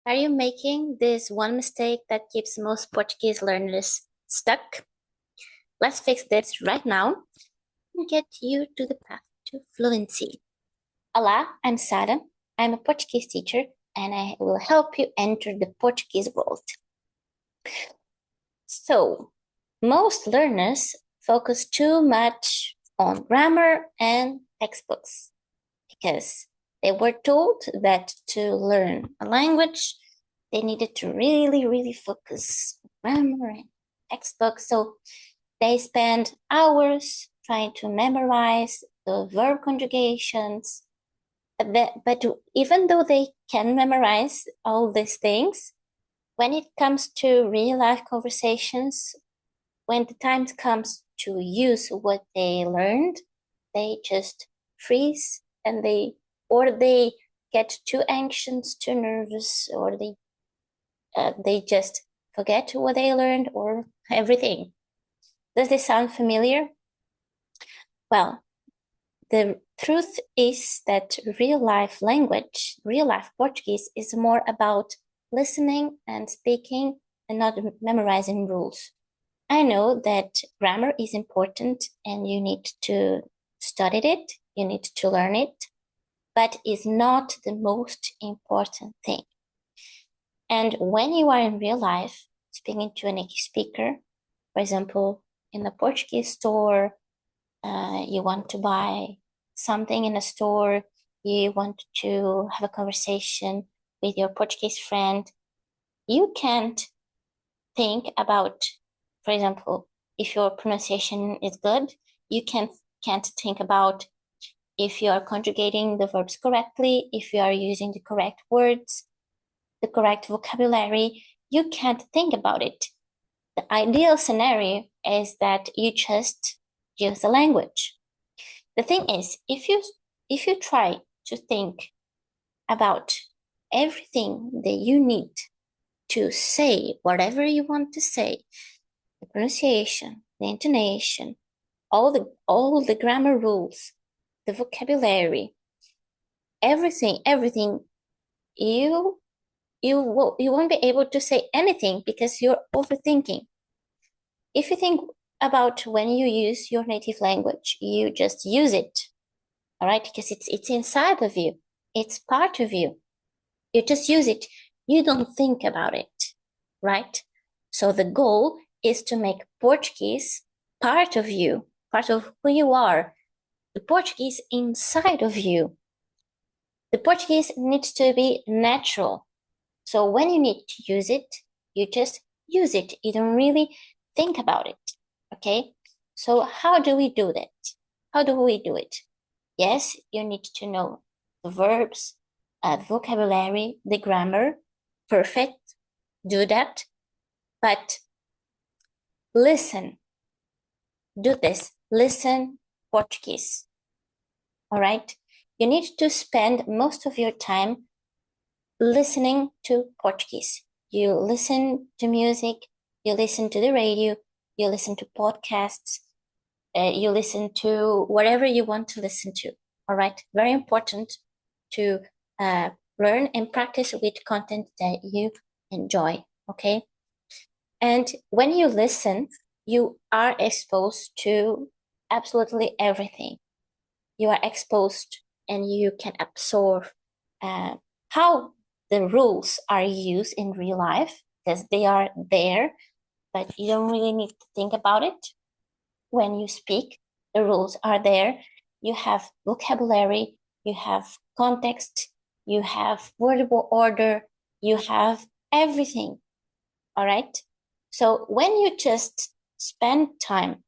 Are you making this one mistake that keeps most Portuguese learners stuck? Let's fix this right now and get you to the path to fluency. Olá, I'm Sara. I'm a Portuguese teacher and I will help you enter the Portuguese world. So, most learners focus too much on grammar and textbooks because they were told that to learn a language, they needed to really focus on grammar and textbooks. So they spend hours trying to memorize the verb conjugations. But even though they can memorize all these things, when it comes to real life conversations, when the time comes to use what they learned, they just freeze and they get too anxious, too nervous, or they just forget what they learned or everything. Does this sound familiar? Well, the truth is that real life language, real life Portuguese is more about listening and speaking and not memorizing rules. I know that grammar is important and you need to study it, you need to learn it, but it's not the most important thing. And when you are in real life speaking to a native speaker, for example, in a Portuguese store, you want to buy something in a store, you want to have a conversation with your Portuguese friend, you can't think about, for example, if your pronunciation is good, you can't think about if you are conjugating the verbs correctly, if you are using the correct words, the correct vocabulary. You can't think about it. The ideal scenario is that you just use the language. The thing is, if you try to think about everything that you need to say, whatever you want to say, the pronunciation, the intonation, all the grammar rules, the vocabulary, everything, you won't be able to say anything because you're overthinking. If you think about when you use your native language, you just use it, all right? Because it's inside of you. It's part of you. You just use it. You don't think about it, right? So the goal is to make Portuguese part of you, part of who you are. The Portuguese inside of you. The Portuguese needs to be natural. So when you need to use it, you just use it. You don't really think about it, okay? So how do we do that? How do we do it? Yes, you need to know the verbs, the vocabulary, the grammar. Perfect, do that. But listen, do this, listen Portuguese, all right? You need to spend most of your time listening to Portuguese. You listen to music, you listen to the radio, you listen to podcasts, you listen to whatever you want to listen to, all right? Very important to learn and practice with content that you enjoy, okay? And when you listen, you are exposed to absolutely everything. You are exposed and you can absorb how the rules are used in real life because they are there, but you don't really need to think about it. When you speak, the rules are there. You have vocabulary, you have context, you have wordable order, you have everything, all right? So when you just spend time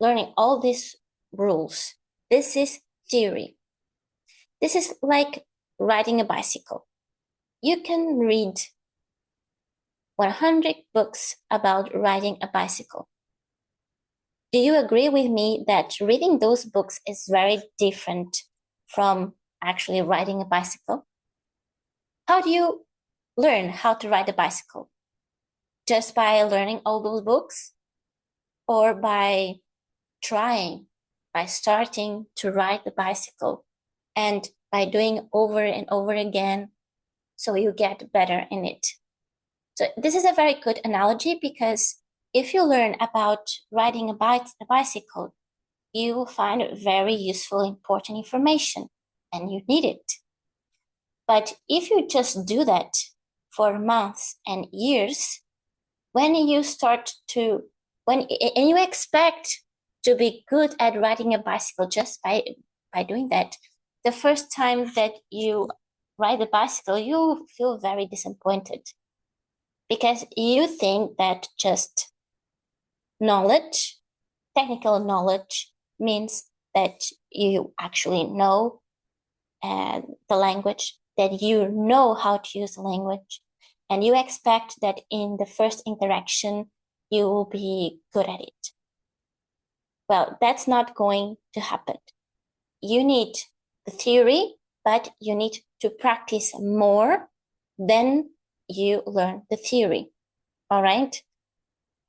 learning all these rules, this is theory. This is like riding a bicycle. You can read 100 books about riding a bicycle. Do you agree with me that reading those books is very different from actually riding a bicycle? How do you learn how to ride a bicycle? Just by learning all those books? Or by trying, by starting to ride the bicycle and by doing over and over again? so you get better in it. So this is a very good analogy, because if you learn about riding a bicycle, you will find very useful, important information, and you need it. But if you just do that for months and years, when you expect to be good at riding a bicycle just by doing that, the first time that you ride the bicycle, you feel very disappointed, because you think that just knowledge, technical knowledge, means that you actually know the language, that you know how to use the language, and you expect that in the first interaction you will be good at it. Well, that's not going to happen. You need the theory, but you need to practice more than you learn the theory. All right?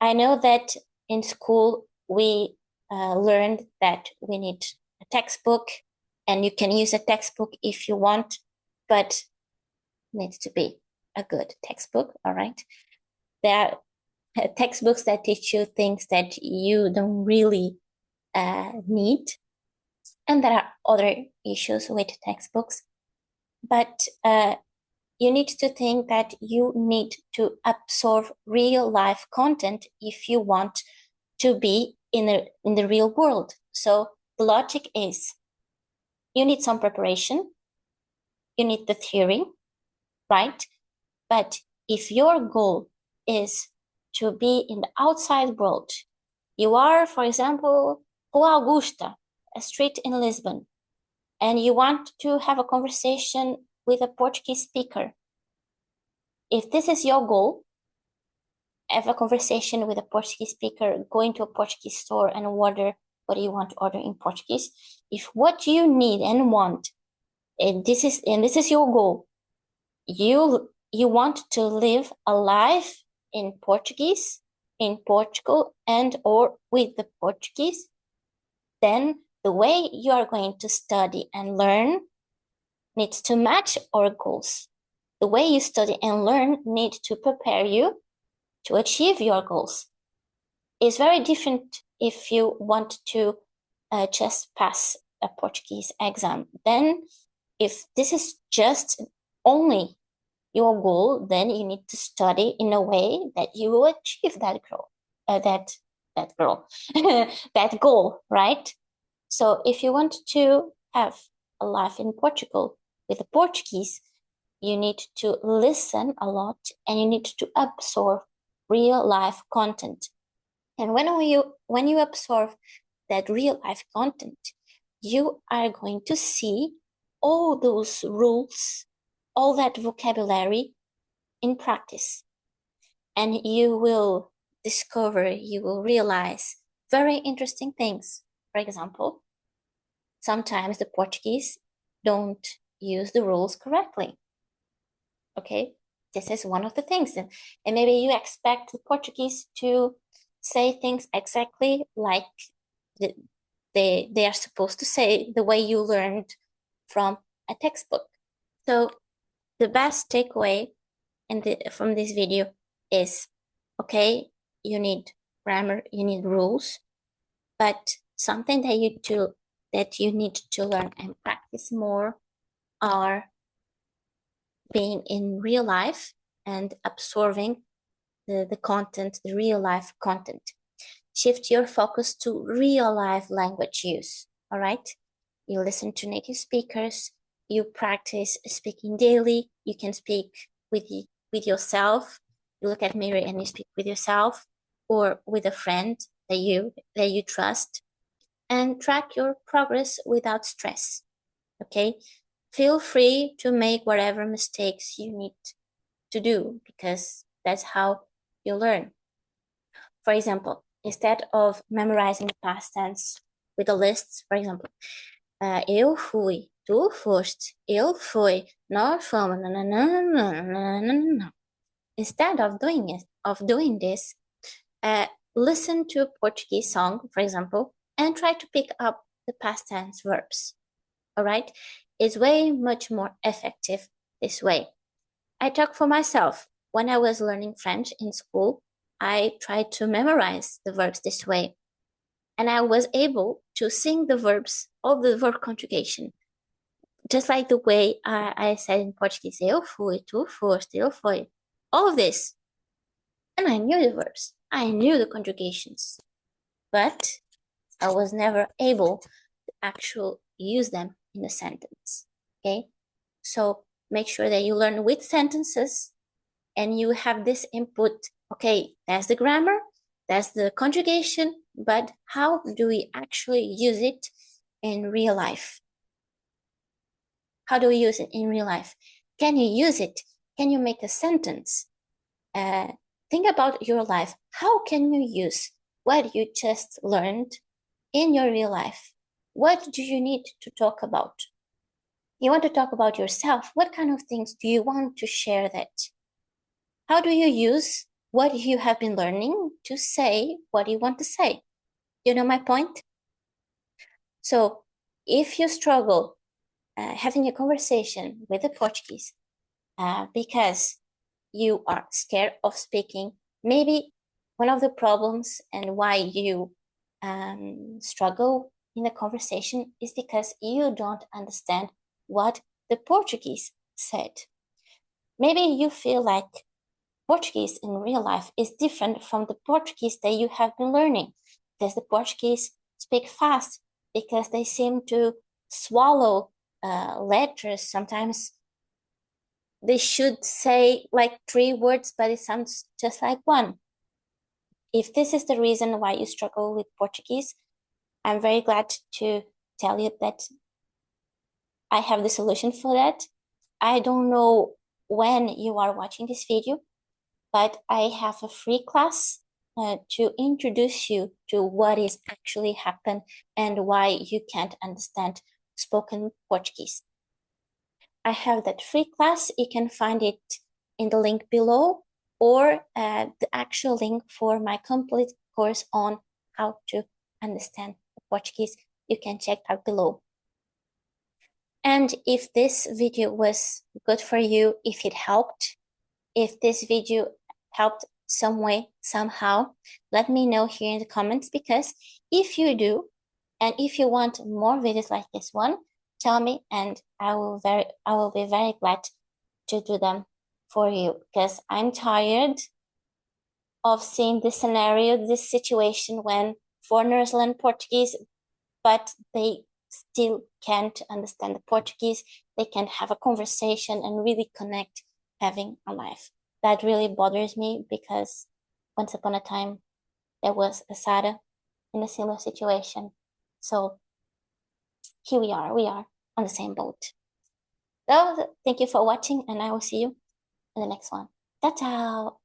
I know that in school we learned that we need a textbook, and you can use a textbook if you want, but it needs to be a good textbook. All right? There are textbooks that teach you things that you don't really need, and there are other issues with textbooks, but you need to think that you need to absorb real life content if you want to be in the real world. So the logic is, you need some preparation, you need the theory, right? But if your goal is to be in the outside world, you are, for example, Rua Augusta, a street in Lisbon, and you want to have a conversation with a Portuguese speaker. If this is your goal, have a conversation with a Portuguese speaker, going to a Portuguese store and order what you want to order in Portuguese. If what you need and want, and this is your goal, you want to live a life in Portuguese, in Portugal, and or with the Portuguese, then the way you are going to study and learn needs to match our goals. The way you study and learn needs to prepare you to achieve your goals. It's very different if you want to just pass a Portuguese exam. Then if this is just only your goal, then you need to study in a way that you will achieve that goal, that goal, right? So if you want to have a life in Portugal with the Portuguese, you need to listen a lot, and you need to absorb real life content. And when you absorb that real life content, you are going to see all those rules, all that vocabulary in practice. And you will discover, you will realize very interesting things. For example, sometimes the Portuguese don't use the rules correctly. Okay, this is one of the things. And maybe you expect the Portuguese to say things exactly like they are supposed to say, the way you learned from a textbook. So the best takeaway from this video is, okay, you need grammar, you need rules, but something that you need to learn and practice more are being in real life and absorbing the content, the real life content. Shift your focus to real life language use, all right? You listen to native speakers, you practice speaking daily, you can speak with yourself, you look at mirror and you speak with yourself or with a friend that you trust, and track your progress without stress, okay? Feel free to make whatever mistakes you need to do, because that's how you learn. For example, instead of memorizing the past tense with a list, for example, eu fui, tu foste, ele foi, nós fomos, no. Instead of doing this, listen to a Portuguese song, for example, and try to pick up the past tense verbs. All right? It's way much more effective this way. I talk for myself. When I was learning French in school, I tried to memorize the verbs this way. And I was able to sing the verbs of the verb conjugation, just like the way I said in Portuguese, eu fui, tu foste, eu fui. All of this. And I knew the verbs. I knew the conjugations. But I was never able to actually use them in a sentence. Okay? So make sure that you learn with sentences and you have this input. Okay, that's the grammar, that's the conjugation, but how do we actually use it in real life? How do we use it in real life? Can you use it? Can you make a sentence? Think about your life. How can you use what you just learned in your real life? What do you need to talk about? You want to talk about yourself. What kind of things do you want to share that? How do you use what you have been learning to say what you want to say? You know my point? So if you struggle having a conversation with a Portuguese because you are scared of speaking, maybe one of the problems and why you struggle in a conversation is because you don't understand what the Portuguese said. Maybe you feel like Portuguese in real life is different from the Portuguese that you have been learning, because the Portuguese speak fast, because they seem to swallow letters. Sometimes they should say like 3 words, but it sounds just like one. If this is the reason why you struggle with Portuguese, I'm very glad to tell you that I have the solution for that. I don't know when you are watching this video, but I have a free class to introduce you to what is actually happened and why you can't understand spoken Portuguese. I have that free class. You can find it in the link below or the actual link for my complete course on how to understand Portuguese. You can check out below. And if this video was good for you, if it helped, if this video helped some way, somehow, let me know here in the comments, because if you do, and if you want more videos like this one, tell me and I will be very glad to do them for you, because I'm tired of seeing this scenario, this situation when foreigners learn Portuguese, but they still can't understand the Portuguese. They can't have a conversation and really connect having a life. That really bothers me, because once upon a time there was a Sara in a similar situation. So here we are on the same boat. So thank you for watching, and I will see you in the next one. Ciao, ciao.